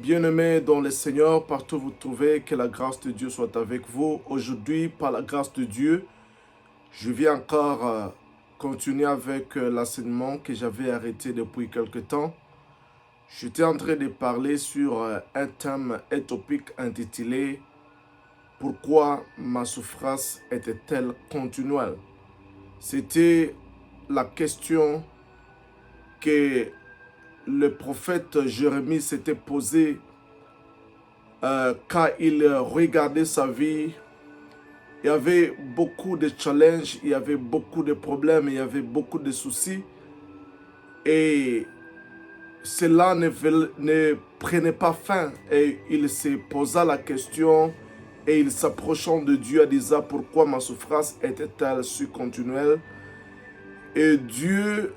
Bien-aimés dans le Seigneur, partout où vous trouvez, que la grâce de Dieu soit avec vous. Aujourd'hui, par la grâce de Dieu, je viens encore continuer avec l'enseignement que j'avais arrêté depuis quelque temps. J'étais en train de parler sur un thème utopique intitulé « Pourquoi ma souffrance était-elle continuelle ?» C'était la question que le prophète Jérémie s'était posée quand il regardait sa vie. Il y avait beaucoup de challenges, il y avait beaucoup de problèmes, il y avait beaucoup de soucis. Et cela ne prenait pas fin. Et il se posa la question et il s'approchant de Dieu en disant « Pourquoi ma souffrance était-elle si continuelle ?» Et Dieu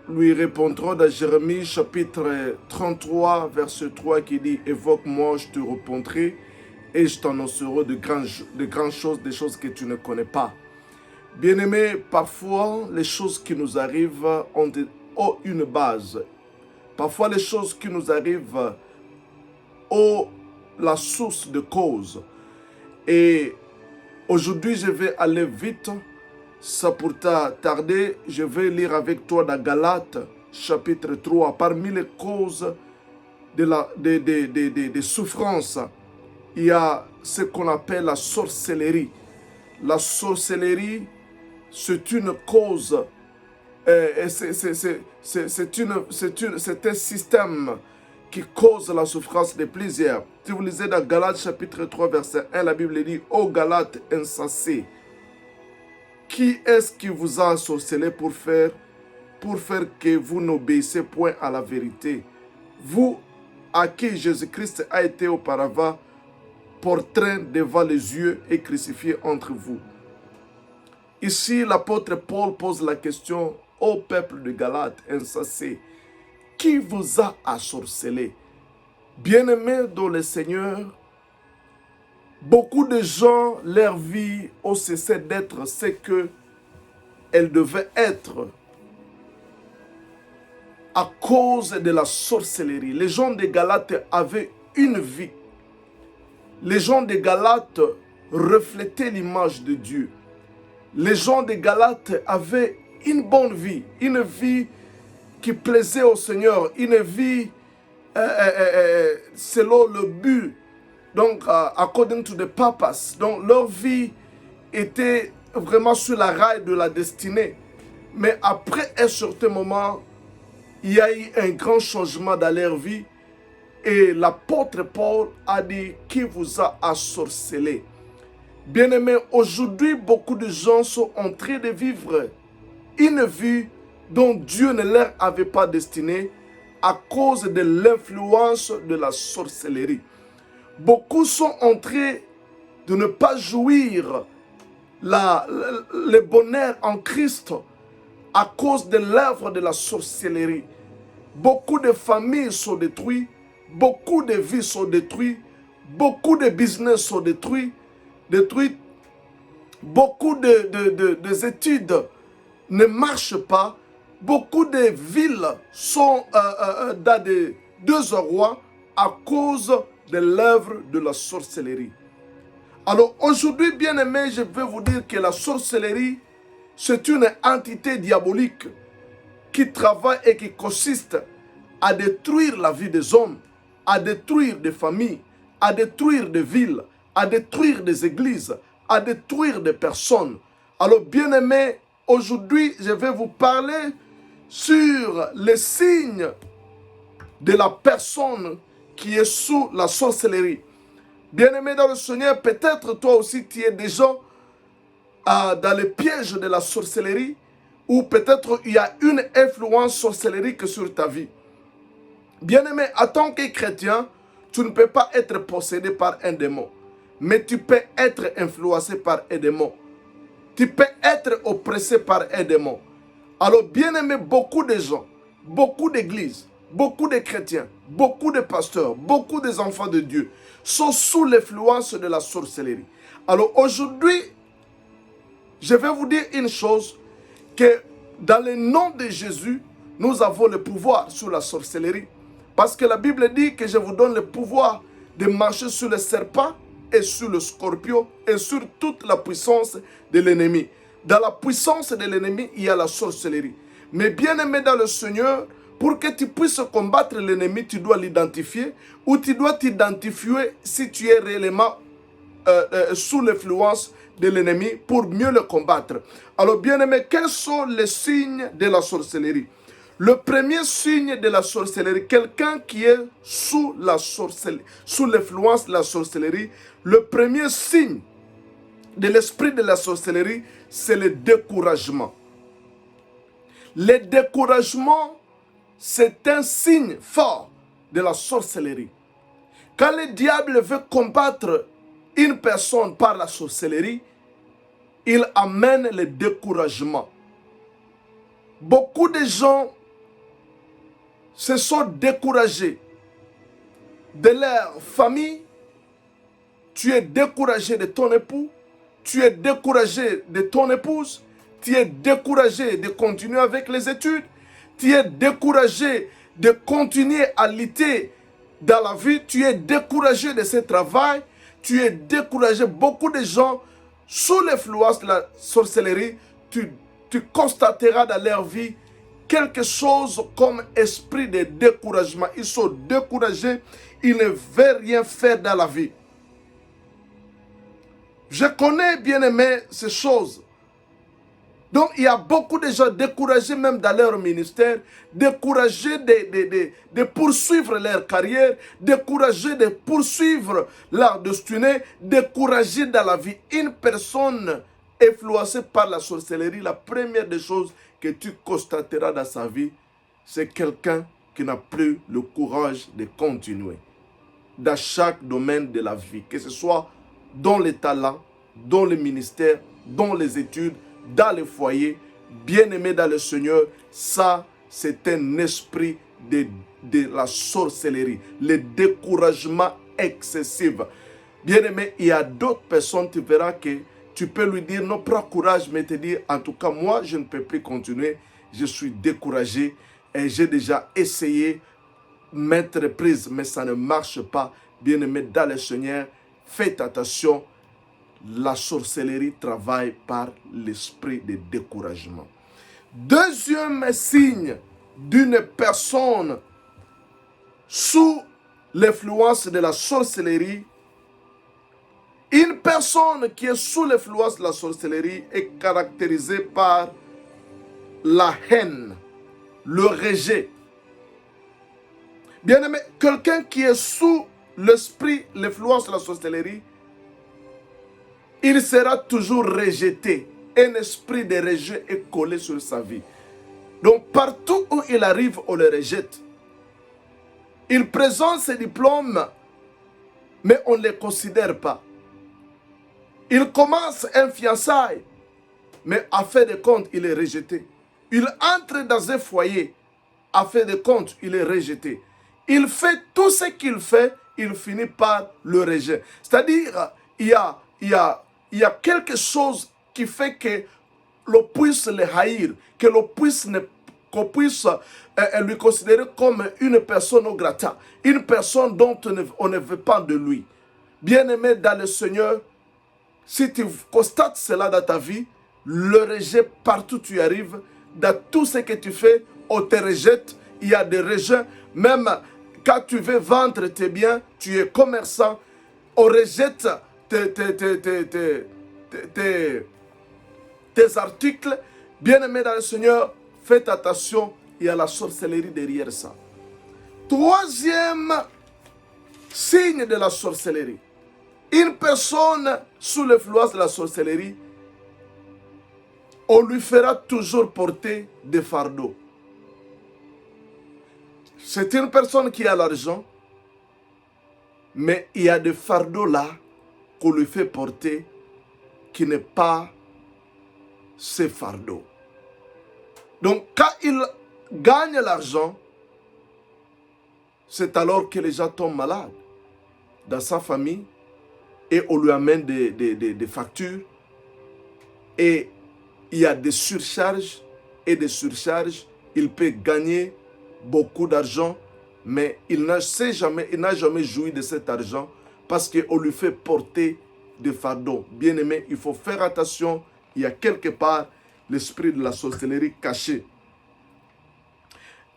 lui répondra dans Jérémie chapitre 33, verset 3 qui dit « Évoque-moi, je te répondrai et je t'annoncerai de grandes choses, des choses que tu ne connais pas. » Bien-aimés, parfois les choses qui nous arrivent ont une base. Parfois les choses qui nous arrivent ont la source de cause. Et aujourd'hui, je vais aller vite. Sans pourtant tarder, je vais lire avec toi dans Galates, chapitre 3. Parmi les causes des souffrances, il y a ce qu'on appelle la sorcellerie. La sorcellerie, c'est une cause, c'est un système qui cause la souffrance de plusieurs. Si vous lisez dans Galates, chapitre 3, verset 1, la Bible dit « Ô Galates insensés, qui est-ce qui vous a ensorcelé pour faire que vous n'obéissez point à la vérité? Vous, à qui Jésus-Christ a été auparavant portrait devant les yeux et crucifié entre vous. » Ici, l'apôtre Paul pose la question au peuple de Galates insensé. Qui vous a ensorcelé? Bien-aimés dans le Seigneur, beaucoup de gens, leur vie a cessé d'être ce qu'elle devait être à cause de la sorcellerie. Les gens de Galates avaient une vie. Les gens de Galates reflétaient l'image de Dieu. Les gens de Galates avaient une bonne vie, une vie qui plaisait au Seigneur, une vie selon le but. Donc, according to the purpose. Donc, leur vie était vraiment sur la rail de la destinée. Mais après un certain moment, il y a eu un grand changement dans leur vie. Et l'apôtre Paul a dit « Qui vous a ensorcelé ?» Bien-aimés, aujourd'hui, beaucoup de gens sont en train de vivre une vie dont Dieu ne leur avait pas destiné à cause de l'influence de la sorcellerie. Beaucoup sont en train de ne pas jouir le bonheur en Christ à cause de l'œuvre de la sorcellerie. Beaucoup de familles sont détruites, beaucoup de vies sont détruites, beaucoup de business sont détruits, beaucoup d'études ne marchent pas, beaucoup de villes sont dans des désarrois à cause de l'œuvre de la sorcellerie. Alors aujourd'hui, bien-aimés, je vais vous dire que la sorcellerie, c'est une entité diabolique qui travaille et qui consiste à détruire la vie des hommes, à détruire des familles, à détruire des villes, à détruire des églises, à détruire des personnes. Alors, bien-aimés, aujourd'hui, je vais vous parler sur les signes de la personne qui est sous la sorcellerie. Bien-aimé dans le Seigneur, peut-être toi aussi tu es déjà dans le piège de la sorcellerie, ou peut-être il y a une influence sorcellerique sur ta vie. Bien-aimé, en tant que chrétien, tu ne peux pas être possédé par un démon, mais tu peux être influencé par un démon. Tu peux être oppressé par un démon. Alors, bien-aimé, beaucoup de gens, beaucoup d'églises, beaucoup de chrétiens, beaucoup de pasteurs, beaucoup des enfants de Dieu sont sous l'influence de la sorcellerie. Alors aujourd'hui, je vais vous dire une chose, que dans le nom de Jésus, nous avons le pouvoir sur la sorcellerie. Parce que la Bible dit que je vous donne le pouvoir de marcher sur le serpent et sur le scorpion et sur toute la puissance de l'ennemi. Dans la puissance de l'ennemi, il y a la sorcellerie. Mais bien aimé dans le Seigneur, pour que tu puisses combattre l'ennemi, tu dois l'identifier ou tu dois t'identifier si tu es réellement sous l'influence de l'ennemi pour mieux le combattre. Alors bien aimé, quels sont les signes de la sorcellerie? Le premier signe de la sorcellerie, quelqu'un qui est sous la sorcellerie, sous l'influence de la sorcellerie, le premier signe de l'esprit de la sorcellerie, c'est le découragement. Le découragement, c'est un signe fort de la sorcellerie. Quand le diable veut combattre une personne par la sorcellerie, il amène le découragement. Beaucoup de gens se sont découragés de leur famille. Tu es découragé de ton époux, tu es découragé de ton épouse, tu es découragé de continuer avec les études, tu es découragé de continuer à lutter dans la vie, tu es découragé de ce travail, tu es découragé. Beaucoup de gens, sous l'influence de la sorcellerie, tu constateras dans leur vie quelque chose comme esprit de découragement. Ils sont découragés, ils ne veulent rien faire dans la vie. Je connais, bien aimé, ces choses. Donc, il y a beaucoup de gens découragés même dans leur ministère, découragés de poursuivre leur carrière, découragés de poursuivre leur destinée, découragés dans la vie. Une personne influencée par la sorcellerie, la première des choses que tu constateras dans sa vie, c'est quelqu'un qui n'a plus le courage de continuer dans chaque domaine de la vie, que ce soit dans les talents, dans le ministère, dans les études, dans le foyer. Bien-aimé dans le Seigneur, ça, c'est un esprit de la sorcellerie, le découragement excessif. Bien-aimé, il y a d'autres personnes, tu verras que tu peux lui dire, non, prends courage, mais te dire, en tout cas, moi, je ne peux plus continuer, je suis découragé et j'ai déjà essayé maintes reprises, mais ça ne marche pas. Bien-aimé dans le Seigneur, faites attention. La sorcellerie travaille par l'esprit de découragement. Deuxième signe d'une personne sous l'influence de la sorcellerie, une personne qui est sous l'influence de la sorcellerie est caractérisée par la haine, le rejet. Bien aimé, quelqu'un qui est sous l'esprit, l'influence de la sorcellerie, il sera toujours rejeté. Un esprit de rejet est collé sur sa vie. Donc partout où il arrive, on le rejette. Il présente ses diplômes, mais on ne les considère pas. Il commence un fiançailles, mais à fin de compte, il est rejeté. Il entre dans un foyer, à fin de compte, il est rejeté. Il fait tout ce qu'il fait, il finit par le rejet. C'est-à-dire, il y a quelque chose qui fait que l'on puisse le haïr, que l'on puisse, qu'on puisse lui considérer comme une personne non grata, une personne dont on ne veut pas de lui. Bien-aimé dans le Seigneur, si tu constates cela dans ta vie, le rejet partout où tu arrives, dans tout ce que tu fais, on te rejette, il y a des rejets, même quand tu veux vendre tes biens, tu es commerçant, on rejette tes articles. Bien-aimé dans le Seigneur, faites attention, il y a la sorcellerie derrière ça. Troisième signe de la sorcellerie. Une personne sous l'influence de la sorcellerie, on lui fera toujours porter des fardeaux. C'est une personne qui a l'argent, mais il y a des fardeaux là qu'on lui fait porter qui n'est pas ses fardeaux. Donc quand il gagne l'argent, c'est alors que les gens tombent malades dans sa famille et on lui amène des factures et il y a des surcharges et des surcharges. Il peut gagner beaucoup d'argent mais il n'a jamais joui de cet argent parce qu'on lui fait porter des fardeaux. Bien-aimé, il faut faire attention. Il y a quelque part l'esprit de la sorcellerie caché.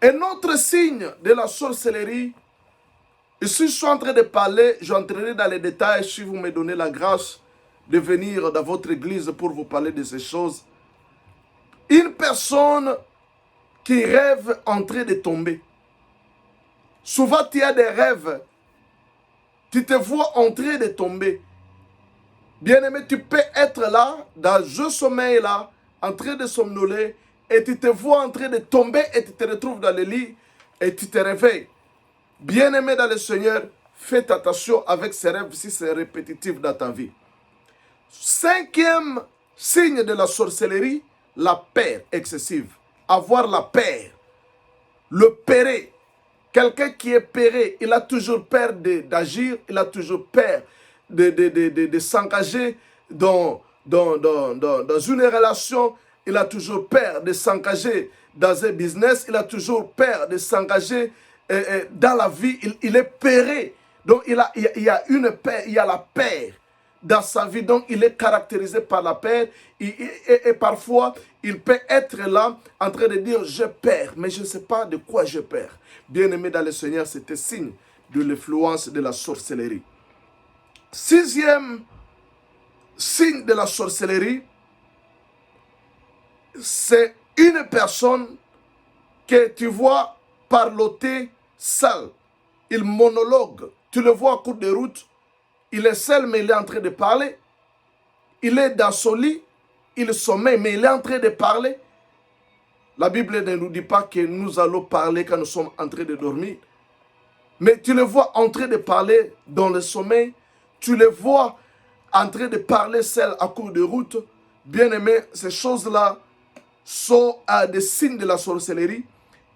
Un autre signe de la sorcellerie, et si je suis en train de parler, j'entrerai dans les détails si vous me donnez la grâce de venir dans votre église pour vous parler de ces choses. Une personne qui rêve en train de tomber. Souvent, tu as des rêves. Tu te vois en train de tomber. Bien-aimé, tu peux être là, dans un sommeil là, en train de somnoler, et tu te vois en train de tomber, et tu te retrouves dans le lit, et tu te réveilles. Bien-aimé dans le Seigneur, faites attention avec ces rêves si c'est répétitif dans ta vie. Cinquième signe de la sorcellerie, la peur excessive. Avoir la peur. Le péré. Quelqu'un qui est péré, il a toujours peur d'agir, il a toujours peur de s'engager dans une relation, il a toujours peur de s'engager dans un business, il a toujours peur de s'engager dans la vie, il est péré. Donc il y a une peur, il y a la peur dans sa vie, donc il est caractérisé par la peur et parfois il peut être là en train de dire je perds, mais je ne sais pas de quoi je perds. Bien-aimé dans le Seigneur, c'était signe de l'influence de la sorcellerie. Sixième signe de la sorcellerie, c'est une personne que tu vois parloter seul. Il monologue. Tu le vois en cours de route. Il est seul, mais il est en train de parler. Il est dans son lit. Il sommeille, mais il est en train de parler. La Bible ne nous dit pas que nous allons parler quand nous sommes en train de dormir. Mais tu le vois en train de parler dans le sommeil. Tu le vois en train de parler seul à cours de route. Bien aimé, ces choses-là sont des signes de la sorcellerie.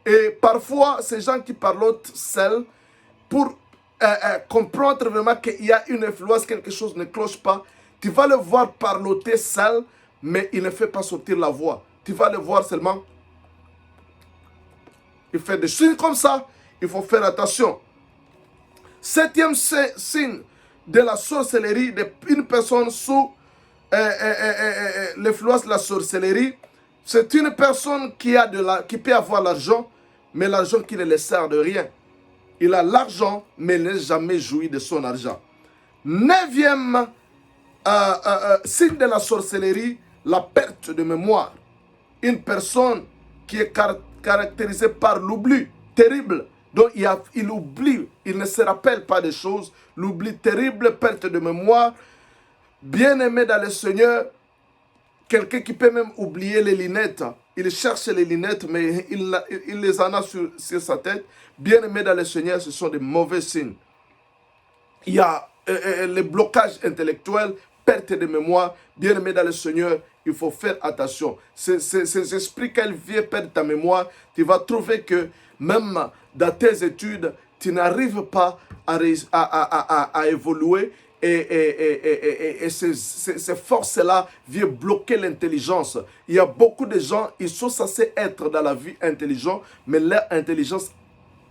Et parfois, ces gens qui parlotent seuls, pour comprendre vraiment qu'il y a une influence, quelque chose ne cloche pas, tu vas le voir parloter seul, mais il ne fait pas sortir la voix. Tu vas le voir seulement. Il fait des signes comme ça. Il faut faire attention. Septième signe de la sorcellerie, d'une personne sous l'influence de la sorcellerie, c'est une personne qui peut avoir l'argent, mais l'argent qui ne le sert de rien. Il a l'argent, mais il n'a jamais joui de son argent. Neuvième signe de la sorcellerie, la perte de mémoire. Une personne qui est caractérisée par l'oubli terrible. Donc il oublie, il ne se rappelle pas des choses. L'oubli terrible, perte de mémoire. Bien-aimé dans le Seigneur, quelqu'un qui peut même oublier les lunettes. Il cherche les lunettes, mais il les en a sur sa tête. Bien-aimé dans le Seigneur, ce sont des mauvais signes. Il y a les blocages intellectuels, perte de mémoire. Bien-aimé dans le Seigneur, il faut faire attention. Ces esprits qu'elles viennent perdre ta mémoire, tu vas trouver que même dans tes études, tu n'arrives pas à évoluer. Et ces forces-là viennent bloquer l'intelligence. Il y a beaucoup de gens, ils sont censés être dans la vie intelligents, mais leur intelligence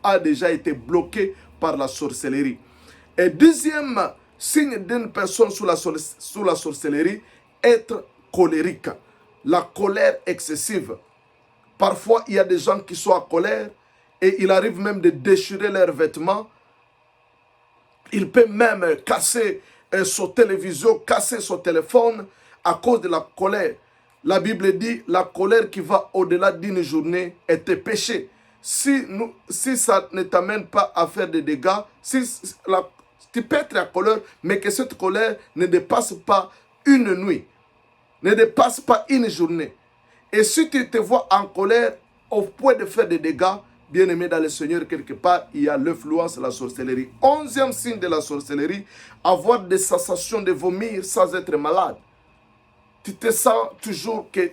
a déjà été bloquée par la sorcellerie. Et deuxième signe d'une personne sous la sorcellerie, être colérique. La colère excessive. Parfois, il y a des gens qui sont en colère et il arrive même de déchirer leurs vêtements. Il peut même casser son télévision, casser son téléphone à cause de la colère. La Bible dit, la colère qui va au-delà d'une journée est péché. Si ça ne t'amène pas à faire des dégâts, tu peux être en colère, mais que cette colère ne dépasse pas une nuit, ne dépasse pas une journée. Et si tu te vois en colère au point de faire des dégâts, bien-aimé dans le Seigneur, quelque part, il y a l'influence de la sorcellerie. 11e signe de la sorcellerie, avoir des sensations de vomir sans être malade. Tu te sens toujours que,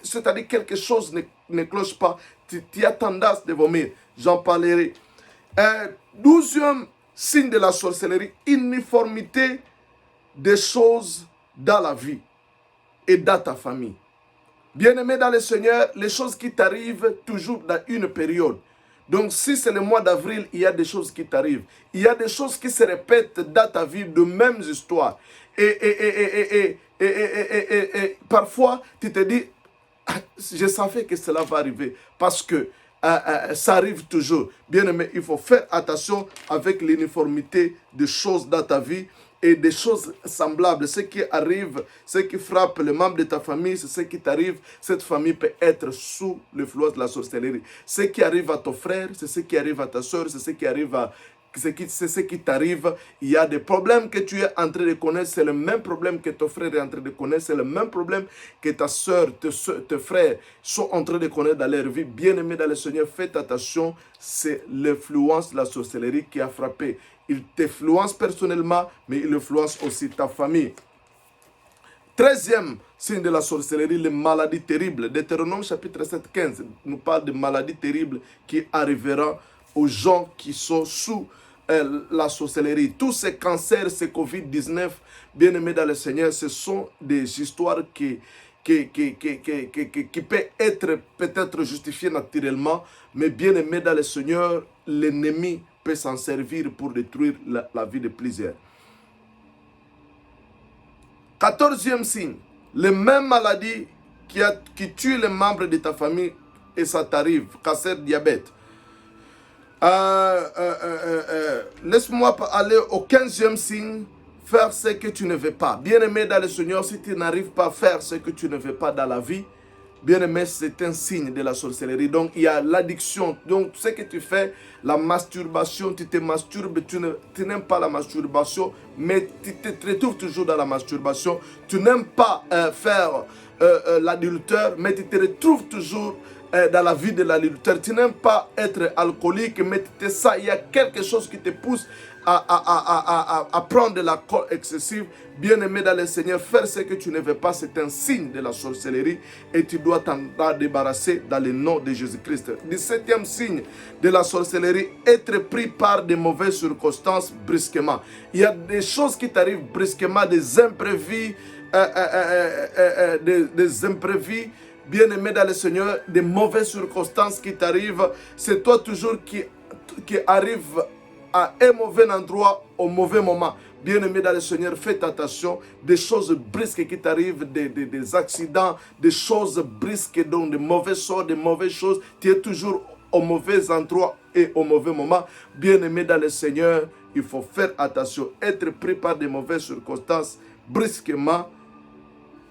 c'est-à-dire quelque chose ne cloche pas, tu as tendance de vomir. J'en parlerai. 12e signe de la sorcellerie, uniformité des choses dans la vie et dans ta famille. Bien-aimé dans le Seigneur, les choses qui t'arrivent toujours dans une période. Donc, si c'est le mois d'avril, il y a des choses qui t'arrivent. Il y a des choses qui se répètent dans ta vie, de mêmes histoires. Et parfois, tu te dis, je savais que cela va arriver parce que ça arrive toujours. Bien aimé, il faut faire attention avec l'uniformité des choses dans ta vie et des choses semblables. Ce qui arrive, ce qui frappe les membres de ta famille, c'est ce qui t'arrive. Cette famille peut être sous l'influence de la sorcellerie. Ce qui arrive à ton frère, c'est ce qui arrive à ta soeur, c'est ce qui arrive à c'est ce qui t'arrive. Il y a des problèmes que tu es en train de connaître. C'est le même problème que ton frère est en train de connaître. C'est le même problème que ta soeur, tes frères sont en train de connaître dans leur vie. Bien-aimé dans le Seigneur, faites attention. C'est l'influence de la sorcellerie qui a frappé. Il t'influence personnellement, mais il influence aussi ta famille. 13e signe de la sorcellerie, les maladies terribles. Deutéronome chapitre 7, 15 nous parle de maladies terribles qui arriveront aux gens qui sont sous la sorcellerie. Tous ces cancers, ces Covid-19, bien-aimés dans le Seigneur, ce sont des histoires qui peuvent être peut-être justifiées naturellement, mais bien-aimés dans le Seigneur, l'ennemi peut s'en servir pour détruire la vie de plusieurs. 14e signe, les mêmes maladies qui tuent les membres de ta famille et ça t'arrive, cancer, diabète. Laisse-moi aller au 15e signe, faire ce que tu ne veux pas. Bien-aimé dans le Seigneur, si tu n'arrives pas à faire ce que tu ne veux pas dans la vie, bien-aimé, c'est un signe de la sorcellerie. Donc, il y a l'addiction. Donc, ce que tu fais, la masturbation, tu te masturbes, tu n'aimes pas la masturbation, mais tu te retrouves toujours dans la masturbation. Tu n'aimes pas faire l'adultère, mais tu te retrouves toujours dans la vie de l'adultère. Tu n'aimes pas être alcoolique, mais tu te sens, il y a quelque chose qui te pousse à prendre de l'alcool excessif. Bien-aimé dans le Seigneur, faire ce que tu ne veux pas, c'est un signe de la sorcellerie et tu dois t'en débarrasser dans le nom de Jésus-Christ. 17e signe de la sorcellerie, être pris par de mauvaises circonstances brusquement. Il y a des choses qui t'arrivent brusquement, des imprévus, des imprévus. Bien-aimé dans le Seigneur, des mauvaises circonstances qui t'arrivent, c'est toi toujours qui arrive à un mauvais endroit au mauvais moment. Bien-aimé dans le Seigneur, faites attention, des choses brusques qui t'arrivent, des accidents, des choses brusques, donc des mauvais sorts, des mauvaises choses. Tu es toujours au mauvais endroit et au mauvais moment. Bien-aimé dans le Seigneur, il faut faire attention, être pris par des mauvaises circonstances brusquement,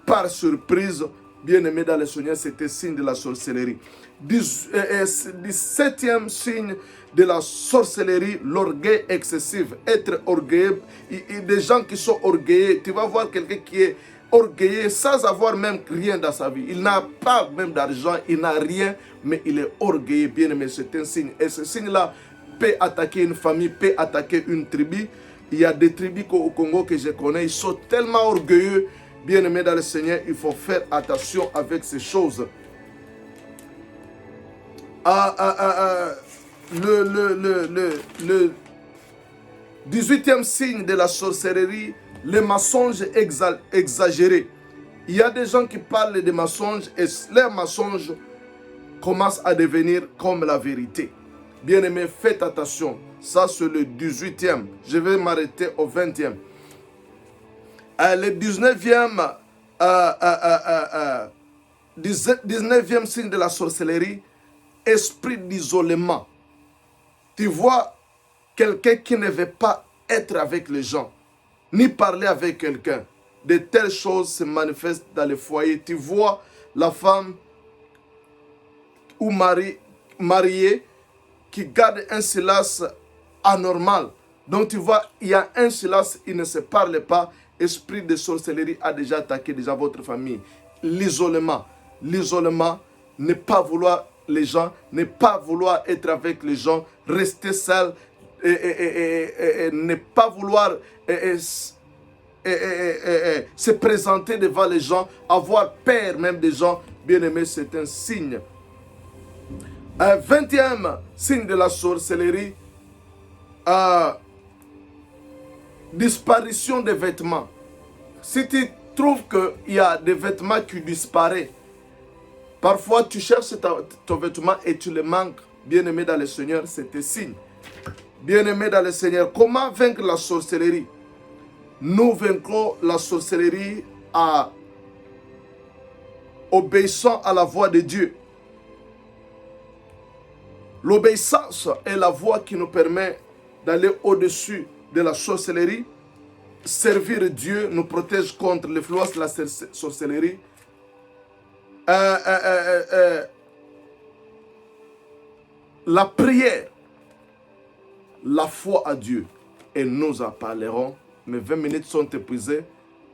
par surprise. Bien-aimé dans le Seigneur, c'est un signe de la sorcellerie. 17e signe de la sorcellerie, l'orgueil excessif. Être orgueilleux. Il y a des gens qui sont orgueilleux. Tu vas voir quelqu'un qui est orgueilleux sans avoir même rien dans sa vie. Il n'a pas même d'argent, il n'a rien, mais il est orgueilleux. Bien-aimé, c'est un signe. Et ce signe-là peut attaquer une famille, peut attaquer une tribu. Il y a des tribus au Congo que je connais, ils sont tellement orgueilleux. Bien-aimé dans le Seigneur, il faut faire attention avec ces choses. Le 18e signe de la sorcellerie, les mensonges exagérés. Il y a des gens qui parlent de mensonges et leurs mensonges commencent à devenir comme la vérité. Bien-aimé, faites attention. Ça, c'est le 18e. Je vais m'arrêter au 20e. Le 19e signe de la sorcellerie, esprit d'isolement. Tu vois quelqu'un qui ne veut pas être avec les gens, ni parler avec quelqu'un. De telles choses se manifestent dans les foyers. Tu vois la femme ou mariée qui garde un silence anormal. Donc tu vois, il y a un silence, il ne se parle pas. Esprit de sorcellerie a déjà attaqué votre famille. L'isolement, ne pas vouloir les gens, ne pas vouloir être avec les gens, rester seul, et ne pas vouloir se présenter devant les gens, avoir peur même des gens. Bien-aimé, c'est un signe. 20e signe de la sorcellerie, disparition des vêtements. Si tu trouves qu'il y a des vêtements qui disparaissent, parfois tu cherches ton vêtement et tu le manques Bien-aimé dans le Seigneur, c'est un signe. Bien-aimé dans le Seigneur, comment vaincre la sorcellerie? Nous vaincrons la sorcellerie en obéissant à la voix de Dieu. L'obéissance est la voie qui nous permet d'aller au-dessus de la sorcellerie. Servir Dieu nous protège contre l'influence de la sorcellerie. La prière, la foi à Dieu. Et nous en parlerons. Mes 20 minutes sont épuisées.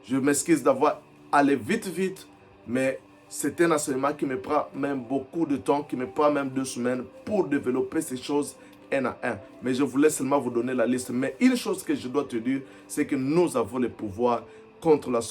Je m'excuse d'avoir allé vite, mais c'est un enseignement qui me prend même beaucoup de temps, qui me prend même 2 semaines pour développer ces choses un à un. Mais je voulais seulement vous donner la liste. Mais une chose que je dois te dire, c'est que nous avons le pouvoir contre la